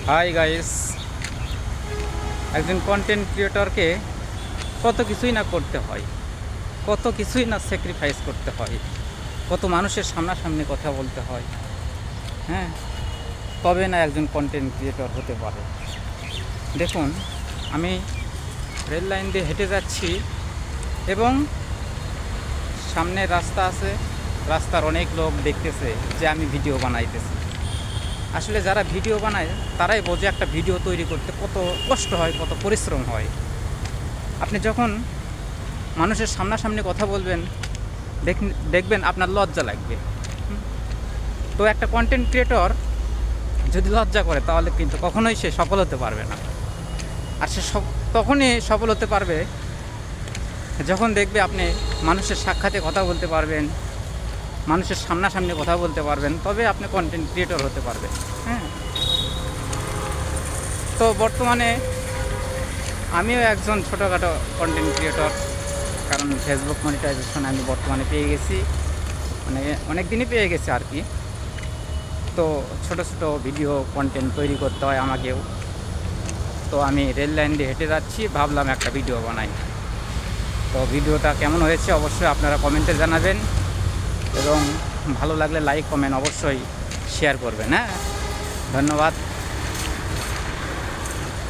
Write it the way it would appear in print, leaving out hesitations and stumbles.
Hi guys, একজন content ক্রিয়েটরকে কত কিছুই না করতে হয়, কত কিছুই না স্যাক্রিফাইস করতে হয়, কত মানুষের সামনাসামনি কথা বলতে হয়। হ্যাঁ, তবে না একজন কন্টেন্ট ক্রিয়েটর হতে পারে। দেখুন, আমি রেল লাইন দিয়ে হেঁটে যাচ্ছি এবং সামনে রাস্তা আছে, রাস্তার অনেক লোক দেখতেছে যে আমি ভিডিও বানাইতেছি। আসলে যারা ভিডিও বানায় তারাই বোঝে একটা ভিডিও তৈরি করতে কত কষ্ট হয়, কত পরিশ্রম হয়। আপনি যখন মানুষের সামনাসামনি কথা বলবেন, দেখবেন আপনার লজ্জা লাগবে। তো একটা কন্টেন্ট ক্রিয়েটর যদি লজ্জা করে তাহলে কিন্তু কখনোই সে সফল হতে পারবে না। আর সে তখনই সফল হতে পারবে যখন দেখবে আপনি মানুষের সাক্ষাতে কথা বলতে পারবেন, মানুষের সামনাসামনি কথা বলতে পারবেন, তবে আপনি কন্টেন্ট ক্রিয়েটর হতে পারবেন। হ্যাঁ, তো বর্তমানে আমিও একজন ছোটোখাটো কন্টেন্ট ক্রিয়েটর, কারণ ফেসবুক মনিটাইজেশন আমি বর্তমানে পেয়ে গেছি, মানে অনেক দিনই পেয়ে গেছি আর কি। তো ছোটো ছোটো ভিডিও কন্টেন্ট তৈরি করতে হয় আমাকেও। তো আমি রেল লাইন দিয়ে হেঁটে যাচ্ছি, ভাবলাম একটা ভিডিও বানাই। তো ভিডিওটা কেমন হয়েছে অবশ্যই আপনারা কমেন্টে জানাবেন, এবং ভালো লাগলে লাইক কমেন্ট অবশ্যই শেয়ার করবেন। হ্যাঁ, ধন্যবাদ।